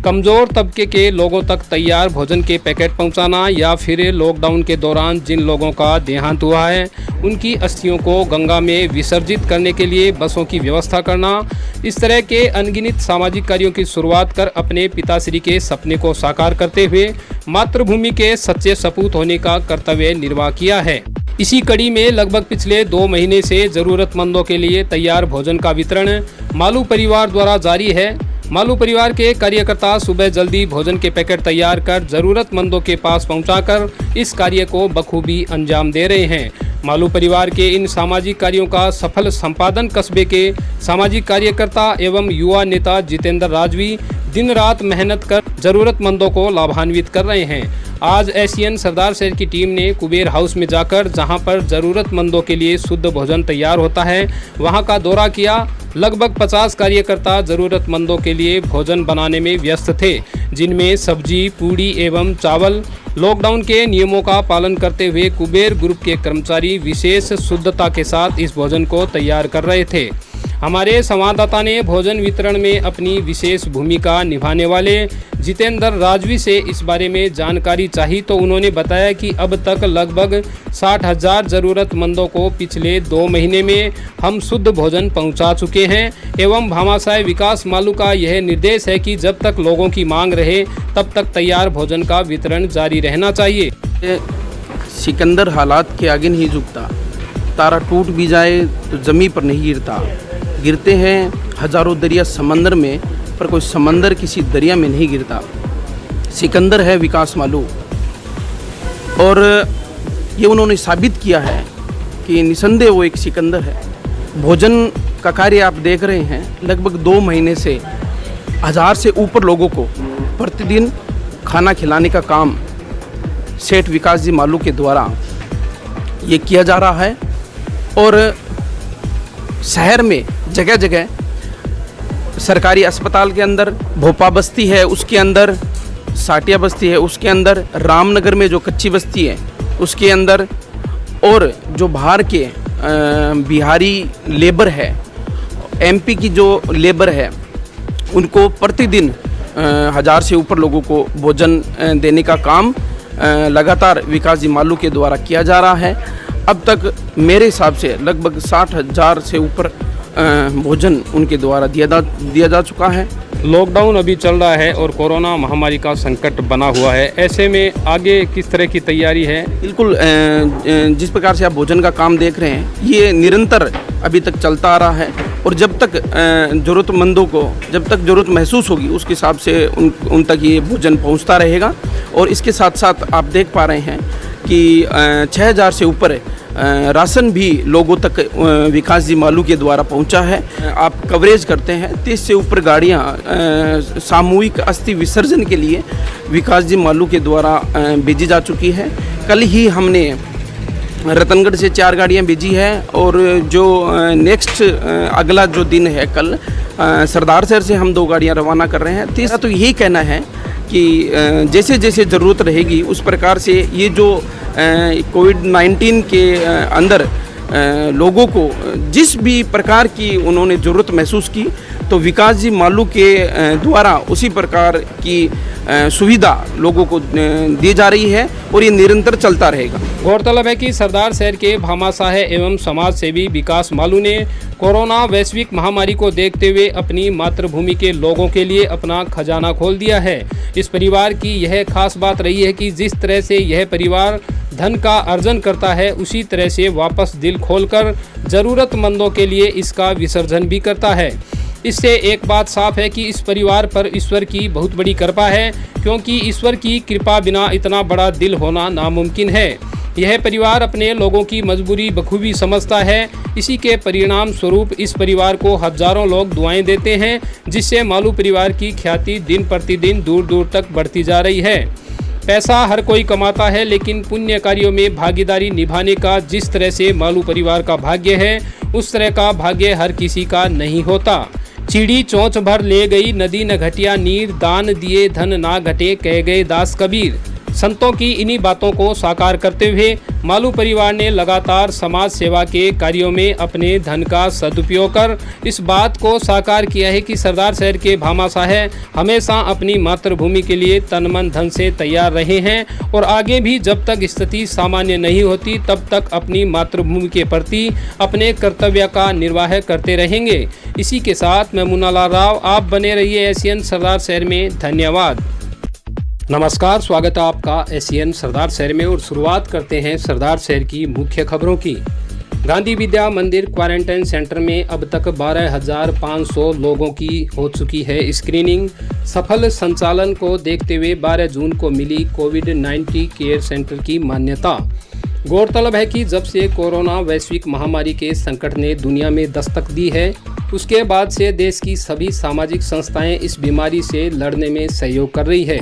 कमज़ोर तबके के लोगों तक तैयार भोजन के पैकेट पहुंचाना या फिर लॉकडाउन के दौरान जिन लोगों का देहांत हुआ है उनकी अस्थियों को गंगा में विसर्जित करने के लिए बसों की व्यवस्था करना, इस तरह के अनगिनत सामाजिक कार्यों की शुरुआत कर अपने पिताश्री के सपने को साकार करते हुए मातृभूमि के सच्चे सपूत होने का कर्तव्य निर्वाह किया है। इसी कड़ी में लगभग पिछले 2 महीने से ज़रूरतमंदों के लिए तैयार भोजन का वितरण मालू परिवार द्वारा जारी है। मालू परिवार के कार्यकर्ता सुबह जल्दी भोजन के पैकेट तैयार कर ज़रूरतमंदों के पास पहुंचाकर इस कार्य को बखूबी अंजाम दे रहे हैं। मालू परिवार के इन सामाजिक कार्यों का सफल संपादन कस्बे के सामाजिक कार्यकर्ता एवं युवा नेता जितेंद्र राजवी दिन रात मेहनत कर ज़रूरतमंदों को लाभान्वित कर रहे हैं। आज एशियन सरदार शहर की टीम ने कुबेर हाउस में जाकर जहां पर ज़रूरतमंदों के लिए शुद्ध भोजन तैयार होता है वहां का दौरा किया। लगभग 50 कार्यकर्ता ज़रूरतमंदों के लिए भोजन बनाने में व्यस्त थे, जिनमें सब्जी, पूड़ी एवं चावल। लॉकडाउन के नियमों का पालन करते हुए कुबेर ग्रुप के कर्मचारी विशेष शुद्धता के साथ इस भोजन को तैयार कर रहे थे। हमारे संवाददाता ने भोजन वितरण में अपनी विशेष भूमिका निभाने वाले जितेंद्र राजवी से इस बारे में जानकारी चाही तो उन्होंने बताया कि अब तक लगभग 60,000 ज़रूरतमंदों को पिछले 2 महीने में हम शुद्ध भोजन पहुंचा चुके हैं एवं भामाशाह विकास मालू का यह निर्देश है कि जब तक लोगों की मांग रहे तब तक तैयार भोजन का वितरण जारी रहना चाहिए। सिकंदर हालात के आगे नहीं झुकता, तारा टूट भी जाए तो ज़मीन पर नहीं गिरता। गिरते हैं हज़ारों दरिया समंदर में, पर कोई समंदर किसी दरिया में नहीं गिरता। सिकंदर है विकास मालू, और ये उन्होंने साबित किया है कि निसंदेह वो एक सिकंदर है। भोजन का कार्य आप देख रहे हैं, लगभग 2 महीने से 1000 से ऊपर लोगों को प्रतिदिन खाना खिलाने का काम सेठ विकास जी मालू के द्वारा ये किया जा रहा है। और शहर में जगह जगह सरकारी अस्पताल के अंदर, भोपा बस्ती है उसके अंदर, साटिया बस्ती है उसके अंदर, रामनगर में जो कच्ची बस्ती है उसके अंदर, और जो बाहर के बिहारी लेबर है, एमपी की जो लेबर है, उनको प्रतिदिन 1000 से ऊपर लोगों को भोजन देने का काम लगातार विकास जी मालू के द्वारा किया जा रहा है। अब तक मेरे हिसाब से लगभग 60,000 से ऊपर भोजन उनके द्वारा दिया जा चुका है। लॉकडाउन अभी चल रहा है और कोरोना महामारी का संकट बना हुआ है, ऐसे में आगे किस तरह की तैयारी है? बिल्कुल, जिस प्रकार से आप भोजन का काम देख रहे हैं ये निरंतर अभी तक चलता आ रहा है, और जब तक ज़रूरतमंदों को जब तक ज़रूरत महसूस होगी उसके हिसाब से उन तक ये भोजन पहुंचता रहेगा। और इसके साथ साथ आप देख पा रहे हैं कि 6000 से ऊपर राशन भी लोगों तक विकास जी मालू के द्वारा पहुंचा है। आप कवरेज करते हैं 30 से ऊपर गाड़ियां सामूहिक अस्थि विसर्जन के लिए विकास जी मालू के द्वारा भेजी जा चुकी है। कल ही हमने रतनगढ़ से 4 गाड़ियां भेजी है, और जो नेक्स्ट अगला जो दिन है कल सरदार शहर से हम 2 गाड़ियां रवाना कर रहे हैं। तीसरा तो यही कहना है कि जैसे जैसे ज़रूरत रहेगी उस प्रकार से ये जो कोविड-19 के अंदर लोगों को जिस भी प्रकार की उन्होंने ज़रूरत महसूस की तो विकास जी मालू के द्वारा उसी प्रकार की सुविधा लोगों को दी जा रही है, और ये निरंतर चलता रहेगा। गौरतलब है कि सरदार शहर के भामाशाह एवं समाज सेवी विकास मालू ने कोरोना वैश्विक महामारी को देखते हुए अपनी मातृभूमि के लोगों के लिए अपना खजाना खोल दिया है। इस परिवार की यह खास बात रही है कि जिस तरह से यह परिवार धन का अर्जन करता है उसी तरह से वापस दिल खोलकर ज़रूरतमंदों के लिए इसका विसर्जन भी करता है। इससे एक बात साफ है कि इस परिवार पर ईश्वर की बहुत बड़ी कृपा है, क्योंकि ईश्वर की कृपा बिना इतना बड़ा दिल होना नामुमकिन है। यह परिवार अपने लोगों की मजबूरी बखूबी समझता है। इसी के परिणाम स्वरूप इस परिवार को हजारों लोग दुआएं देते हैं, जिससे मालू परिवार की ख्याति दिन प्रतिदिन दूर दूर तक बढ़ती जा रही है। पैसा हर कोई कमाता है, लेकिन पुण्य कार्यों में भागीदारी निभाने का जिस तरह से मालू परिवार का भाग्य है उस तरह का भाग्य हर किसी का नहीं होता। चिड़ी चोंच भर ले गई नदी न घटिया नीर, दान दिए धन ना घटे कह गए दास कबीर। संतों की इन्हीं बातों को साकार करते हुए मालू परिवार ने लगातार समाज सेवा के कार्यों में अपने धन का सदुपयोग कर इस बात को साकार किया है कि सरदार शहर के भामाशाह हमेशा अपनी मातृभूमि के लिए तन मन धन से तैयार रहे हैं और आगे भी जब तक स्थिति सामान्य नहीं होती तब तक अपनी मातृभूमि के प्रति अपने कर्तव्य का निर्वाह करते रहेंगे। इसी के साथ मैं मुन्नालाल राव, आप बने रहिए एशियन सरदार शहर में। धन्यवाद। नमस्कार, स्वागत है आपका एशियन सरदार शहर में और शुरुआत करते हैं सरदार शहर की मुख्य खबरों की। गांधी विद्या मंदिर क्वारंटाइन सेंटर में अब तक 12,500 लोगों की हो चुकी है स्क्रीनिंग। सफल संचालन को देखते हुए 12 जून को मिली कोविड-19 केयर सेंटर की मान्यता। गौरतलब है कि जब से कोरोना वैश्विक महामारी के संकट ने दुनिया में दस्तक दी है, उसके बाद से देश की सभी सामाजिक संस्थाएं इस बीमारी से लड़ने में सहयोग कर रही है।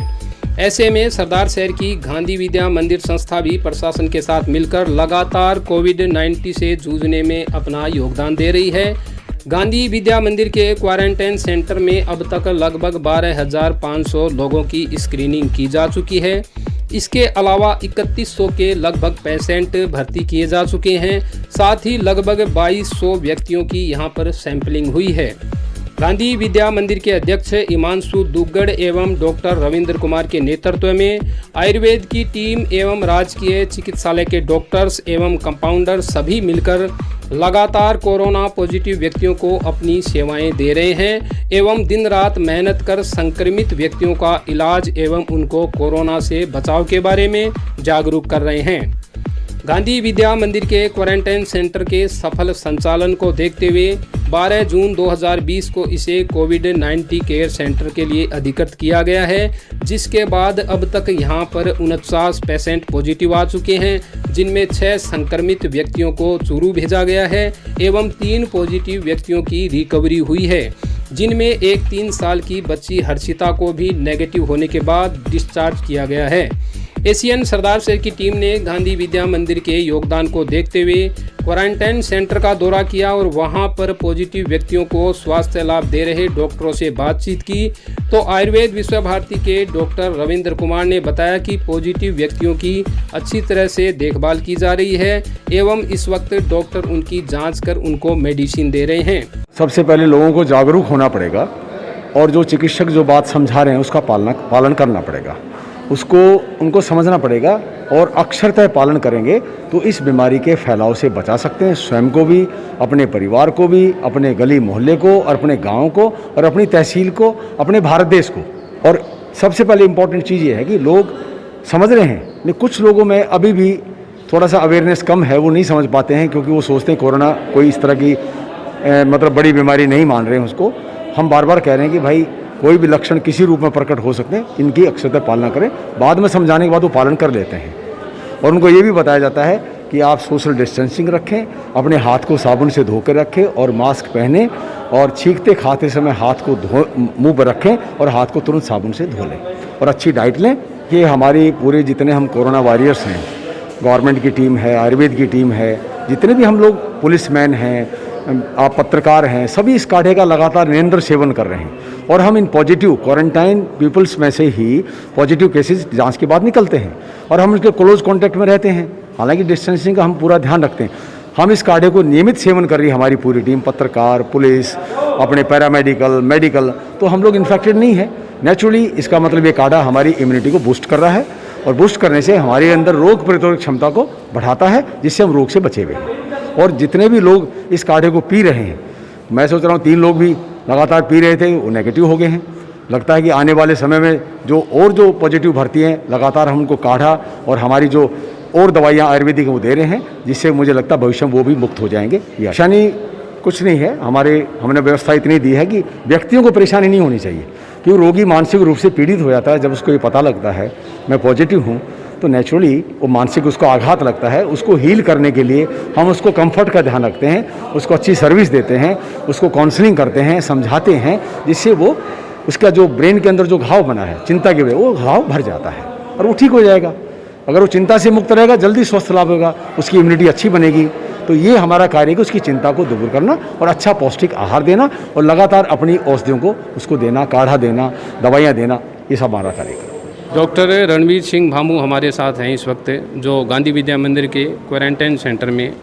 ऐसे में सरदार शहर की गांधी विद्या मंदिर संस्था भी प्रशासन के साथ मिलकर लगातार कोविड-19 से जूझने में अपना योगदान दे रही है। गांधी विद्या मंदिर के क्वारंटाइन सेंटर में अब तक लगभग 12,500 लोगों की स्क्रीनिंग की जा चुकी है। इसके अलावा 3100 के लगभग पेशेंट भर्ती किए जा चुके हैं। साथ ही लगभग 2200 व्यक्तियों की यहां पर सैंपलिंग हुई है। गांधी विद्या मंदिर के अध्यक्ष हिमांशु दुग्गड़ एवं डॉक्टर रविंद्र कुमार के नेतृत्व में आयुर्वेद की टीम एवं राजकीय चिकित्सालय के डॉक्टर्स एवं कंपाउंडर सभी मिलकर लगातार कोरोना पॉजिटिव व्यक्तियों को अपनी सेवाएं दे रहे हैं एवं दिन रात मेहनत कर संक्रमित व्यक्तियों का इलाज एवं उनको कोरोना से बचाव के बारे में जागरूक कर रहे हैं। गांधी विद्या मंदिर के क्वारंटाइन सेंटर के सफल संचालन को देखते हुए 12 जून 2020 को इसे कोविड-19 केयर सेंटर के लिए अधिकृत किया गया है, जिसके बाद अब तक यहां पर 49 पेशेंट पॉजिटिव आ चुके हैं, जिनमें 6 संक्रमित व्यक्तियों को चूरू भेजा गया है एवं 3 पॉजिटिव व्यक्तियों की रिकवरी हुई है, जिनमें एक 3 साल की बच्ची हर्षिता को भी नेगेटिव होने के बाद डिस्चार्ज किया गया है। एशियन सरदार शहर की टीम ने गांधी विद्या मंदिर के योगदान को देखते हुए क्वारंटाइन सेंटर का दौरा किया और वहां पर पॉजिटिव व्यक्तियों को स्वास्थ्य लाभ दे रहे डॉक्टरों से बातचीत की। तो आयुर्वेद विश्व भारती के डॉक्टर रविंद्र कुमार ने बताया कि पॉजिटिव व्यक्तियों की अच्छी तरह से देखभाल की जा रही है एवं इस वक्त डॉक्टर उनकी जाँच कर उनको मेडिसिन दे रहे हैं। सबसे पहले लोगों को जागरूक होना पड़ेगा और जो चिकित्सक जो बात समझा रहे हैं उसका पालन करना पड़ेगा, उसको उनको समझना पड़ेगा और अक्षरतः पालन करेंगे तो इस बीमारी के फैलाव से बचा सकते हैं, स्वयं को भी, अपने परिवार को भी, अपने गली मोहल्ले को और अपने गांव को और अपनी तहसील को, अपने भारत देश को। और सबसे पहले इम्पॉर्टेंट चीज़ ये है कि लोग समझ रहे हैं, लेकिन कुछ लोगों में अभी भी थोड़ा सा अवेयरनेस कम है, वो नहीं समझ पाते हैं क्योंकि वो सोचते हैं कोरोना कोई इस तरह की मतलब बड़ी बीमारी नहीं मान रहे हैं उसको। हम बार बार कह रहे हैं कि भाई कोई भी लक्षण किसी रूप में प्रकट हो सकते हैं, इनकी अक्षरतः पालना करें। बाद में समझाने के बाद वो पालन कर लेते हैं और उनको ये भी बताया जाता है कि आप सोशल डिस्टेंसिंग रखें, अपने हाथ को साबुन से धो कर रखें और मास्क पहनें और छींकते खाते समय हाथ को मुंह पर रखें और हाथ को तुरंत साबुन से धो लें और अच्छी डाइट लें। ये हमारी पूरे जितने हम कोरोना वॉरियर्स हैं, गवर्नमेंट की टीम है, आयुर्वेद की टीम है, जितने भी हम लोग पुलिसमैन हैं, आप पत्रकार हैं, सभी इस काढ़े का लगातार निरंतर सेवन कर रहे हैं और हम इन पॉजिटिव क्वारंटाइन पीपल्स में से ही पॉजिटिव केसेस जांच के बाद निकलते हैं और हम उनके क्लोज कांटेक्ट में रहते हैं। हालांकि डिस्टेंसिंग का हम पूरा ध्यान रखते हैं। हम इस काढ़े को नियमित सेवन कर रही है हमारी पूरी टीम, पत्रकार, पुलिस, अपने पैरामेडिकल, मेडिकल, तो हम लोग इन्फेक्टेड नहीं है। नेचुरली इसका मतलब ये काढ़ा हमारी इम्यूनिटी को बूस्ट कर रहा है और बूस्ट करने से हमारे अंदर रोग प्रतिरोधक क्षमता को बढ़ाता है, जिससे हम रोग से बचे हुए हैं। और जितने भी लोग इस काढ़े को पी रहे हैं, मैं सोच रहा हूँ 3 लोग भी लगातार पी रहे थे, वो नेगेटिव हो गए हैं। लगता है कि आने वाले समय में जो पॉजिटिव भर्ती हैं, लगातार हम उनको काढ़ा और हमारी जो और दवाइयाँ आयुर्वेदिक वो दे रहे हैं, जिससे मुझे लगता है भविष्य में वो भी मुक्त हो जाएंगे। परेशानी कुछ नहीं है, हमने व्यवस्था इतनी दी है कि व्यक्तियों को परेशानी नहीं होनी चाहिए, क्योंकि रोगी मानसिक रूप से पीड़ित हो जाता है। जब उसको ये पता लगता है मैं पॉजिटिव हूँ, तो नेचुरली वो मानसिक उसको आघात लगता है। उसको हील करने के लिए हम उसको कंफर्ट का ध्यान रखते हैं, उसको अच्छी सर्विस देते हैं, उसको काउंसलिंग करते हैं, समझाते हैं, जिससे वो उसका जो ब्रेन के अंदर जो घाव बना है चिंता के वजह, वो घाव भर जाता है और वो ठीक हो जाएगा। अगर वो चिंता से मुक्त रहेगा, जल्दी स्वस्थ लाभ होगा, उसकी इम्यूनिटी अच्छी बनेगी। तो ये हमारा कार्य है कि उसकी चिंता को दूर करना और अच्छा पौष्टिक आहार देना और लगातार अपनी औषधियों को उसको देना, काढ़ा देना, दवाइयाँ देना, ये सब हमारा कार्य है। डॉक्टर रणवीर सिंह भामू हमारे साथ हैं इस वक्त, जो गांधी विद्या मंदिर के क्वारंटाइन सेंटर में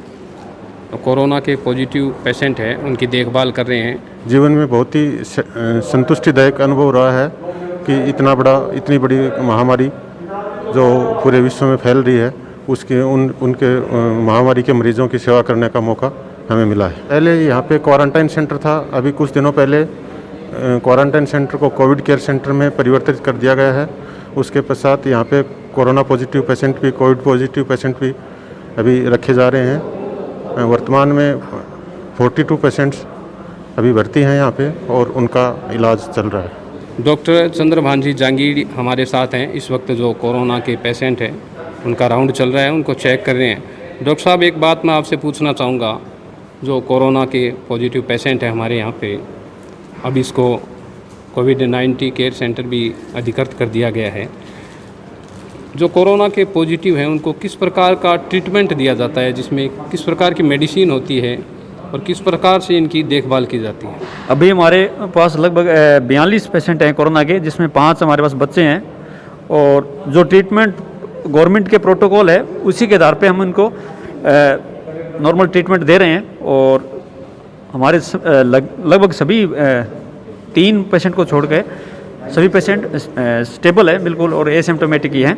कोरोना के पॉजिटिव पेशेंट हैं, उनकी देखभाल कर रहे हैं। जीवन में बहुत ही संतुष्टिदायक अनुभव रहा है कि इतनी बड़ी महामारी जो पूरे विश्व में फैल रही है, उसके उनके महामारी के मरीजों की सेवा करने का मौका हमें मिला है। पहले यहाँ पे क्वारंटाइन सेंटर था, अभी कुछ दिनों पहले क्वारंटाइन सेंटर को कोविड केयर सेंटर में परिवर्तित कर दिया गया है। उसके पश्चात यहाँ पे कोरोना पॉजिटिव पेशेंट भी, कोविड पॉजिटिव पेशेंट भी अभी रखे जा रहे हैं। वर्तमान में 42 पेशेंट्स अभी भर्ती हैं यहाँ पे और उनका इलाज चल रहा है। डॉक्टर चंद्रभान जांगीर हमारे साथ हैं इस वक्त, जो कोरोना के पेशेंट हैं, उनका राउंड चल रहा है, उनको चेक कर रहे हैं। डॉक्टर साहब, एक बात मैं आपसे पूछना चाहूँगा, जो कोरोना के पॉजिटिव पेशेंट हैं हमारे यहाँ पे, अब इसको कोविड-19 केयर सेंटर भी अधिकृत कर दिया गया है। जो कोरोना के पॉजिटिव हैं उनको किस प्रकार का ट्रीटमेंट दिया जाता है, जिसमें किस प्रकार की मेडिसिन होती है और किस प्रकार से इनकी देखभाल की जाती है? अभी हमारे पास लगभग 42 पेशेंट हैं कोरोना के, जिसमें 5 हमारे पास बच्चे हैं। और जो ट्रीटमेंट गवर्नमेंट के प्रोटोकॉल है उसी के आधार पे हम इनको नॉर्मल ट्रीटमेंट दे रहे हैं। और हमारे लगभग सभी 3 पेशेंट को छोड़ के सभी पेशेंट स्टेबल है बिल्कुल और एसिम्प्टोमेटिक ही हैं।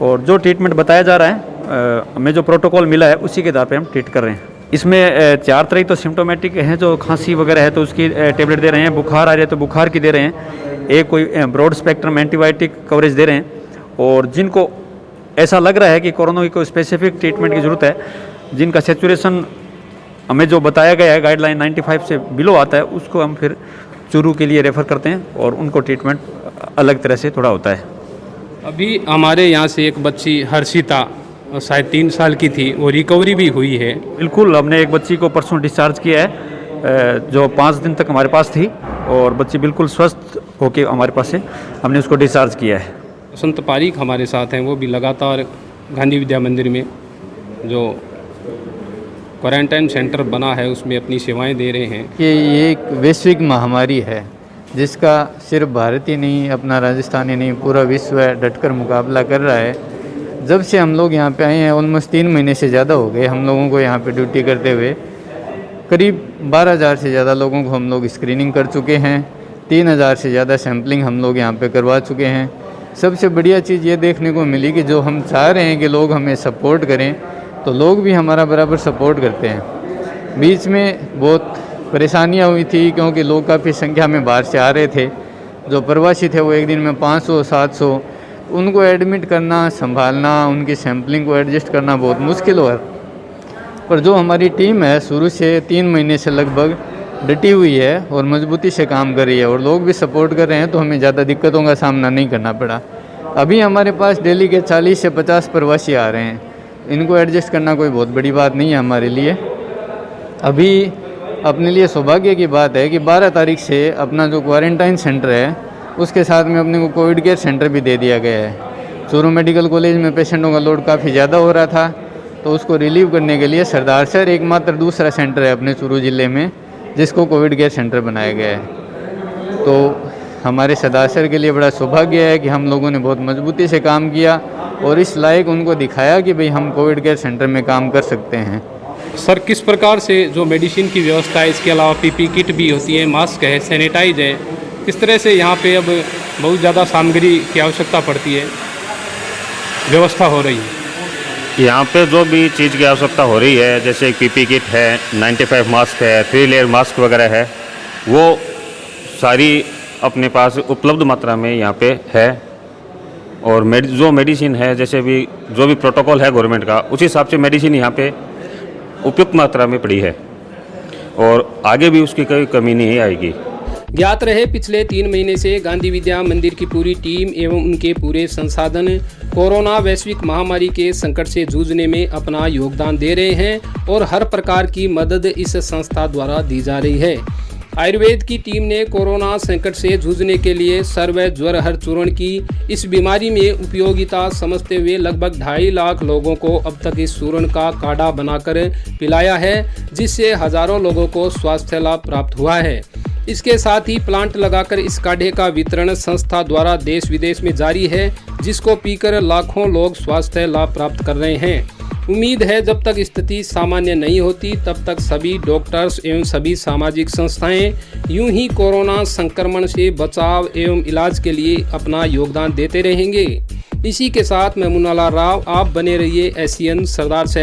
और जो ट्रीटमेंट बताया जा रहा है, हमें जो प्रोटोकॉल मिला है उसी के आधार पे हम ट्रीट कर रहे हैं। इसमें 4 तरह तो सिम्टोमेटिक हैं, जो खांसी वगैरह है तो उसकी टेबलेट दे रहे हैं, बुखार आ रही है तो बुखार की दे रहे हैं, एक कोई ब्रॉड स्पेक्ट्रम एंटीबायोटिक कवरेज दे रहे हैं। और जिनको ऐसा लग रहा है कि कोरोना की कोई स्पेसिफिक ट्रीटमेंट की ज़रूरत है, जिनका सेचुरेशन हमें जो बताया गया है गाइडलाइन 95 से बिलो आता है, उसको हम फिर चूरू के लिए रेफ़र करते हैं और उनको ट्रीटमेंट अलग तरह से थोड़ा होता है। अभी हमारे यहाँ से एक बच्ची हर्षिता शायद 3 साल की थी, वो रिकवरी भी हुई है। बिल्कुल, हमने एक बच्ची को परसों डिस्चार्ज किया है, जो 5 दिन तक हमारे पास थी और बच्ची बिल्कुल स्वस्थ होकर हमारे पास से हमने उसको डिस्चार्ज किया है। संत पारीक हमारे साथ हैं, वो भी लगातार गांधी विद्या मंदिर में जो क्वारंटाइन सेंटर बना है उसमें अपनी सेवाएं दे रहे हैं। कि ये एक वैश्विक महामारी है जिसका सिर्फ भारत ही नहीं, अपना राजस्थान ही नहीं, पूरा विश्व डटकर मुकाबला कर रहा है। जब से हम लोग यहाँ पे आए हैं, ऑलमोस्ट 3 महीने से ज़्यादा हो गए हम लोगों को यहाँ पे ड्यूटी करते हुए। करीब 12,000 से ज़्यादा लोगों को हम लोग स्क्रीनिंग कर चुके हैं, 3,000 से ज़्यादा सैम्पलिंग हम लोग यहाँ पे करवा चुके हैं। सबसे बढ़िया चीज़ ये देखने को मिली कि जो हम चाह रहे हैं कि लोग हमें सपोर्ट करें, तो लोग भी हमारा बराबर सपोर्ट करते हैं। बीच में बहुत परेशानियाँ हुई थी क्योंकि लोग काफ़ी संख्या में बाहर से आ रहे थे। जो प्रवासी थे वो एक दिन में 500-700, उनको एडमिट करना, संभालना, उनकी सैम्पलिंग को एडजस्ट करना बहुत मुश्किल हुआ। पर जो हमारी टीम है शुरू से 3 महीने से लगभग डटी हुई है और मजबूती से काम कर रही है और लोग भी सपोर्ट कर रहे हैं, तो हमें ज़्यादा दिक्कतों का सामना नहीं करना पड़ा। अभी हमारे पास डेली के 40 से 50 प्रवासी आ रहे हैं, इनको एडजस्ट करना कोई बहुत बड़ी बात नहीं है हमारे लिए। अभी अपने लिए सौभाग्य की बात है कि 12 तारीख से अपना जो क्वारंटाइन सेंटर है उसके साथ में अपने को कोविड केयर सेंटर भी दे दिया गया है। चूरू मेडिकल कॉलेज में पेशेंटों का लोड काफ़ी ज़्यादा हो रहा था, तो उसको रिलीव करने के लिए सरदार सर एकमात्र दूसरा सेंटर है अपने चूरू ज़िले में जिसको कोविड केयर सेंटर बनाया गया है। तो हमारे सरदार सर के लिए बड़ा सौभाग्य है कि हम लोगों ने बहुत मजबूती से काम किया और इस लायक उनको दिखाया कि भाई हम कोविड केयर सेंटर में काम कर सकते हैं। सर, किस प्रकार से जो मेडिसिन की व्यवस्था है, इसके अलावा पीपी किट भी होती है, मास्क है, सैनिटाइज है, किस तरह से यहाँ पे अब बहुत ज़्यादा सामग्री की आवश्यकता पड़ती है, व्यवस्था हो रही है? यहाँ पे जो भी चीज़ की आवश्यकता हो रही है, जैसे पीपी किट है, 95 मास्क है, 3 लेयर मास्क वगैरह है, वो सारी अपने पास उपलब्ध मात्रा में यहाँ पे है। और जो मेडिसिन है, जैसे भी जो भी प्रोटोकॉल है गवर्नमेंट का, उस हिसाब से मेडिसिन यहाँ पे उपयुक्त मात्रा में पड़ी है और आगे भी उसकी कोई कमी नहीं आएगी। ज्ञात रहे, पिछले 3 महीने से गांधी विद्या मंदिर की पूरी टीम एवं उनके पूरे संसाधन कोरोना वैश्विक महामारी के संकट से जूझने में अपना योगदान दे रहे हैं और हर प्रकार की मदद इस संस्था द्वारा दी जा रही है। आयुर्वेद की टीम ने कोरोना संकट से जूझने के लिए सर्व ज्वर हर चूर्ण की इस बीमारी में उपयोगिता समझते हुए लगभग 2.5 लाख लोगों को अब तक इस चूर्ण का काढ़ा बनाकर पिलाया है, जिससे हजारों लोगों को स्वास्थ्य लाभ प्राप्त हुआ है। इसके साथ ही प्लांट लगाकर इस काढ़े का वितरण संस्था द्वारा देश विदेश में जारी है, जिसको पीकर लाखों लोग स्वास्थ्य लाभ प्राप्त कर रहे हैं। उम्मीद है जब तक स्थिति सामान्य नहीं होती तब तक सभी डॉक्टर्स एवं सभी सामाजिक संस्थाएं यूं ही कोरोना संक्रमण से बचाव एवं इलाज के लिए अपना योगदान देते रहेंगे। इसी के साथ मैं मुन्नालाल राव, आप बने रहिए SCN सरदार शहर।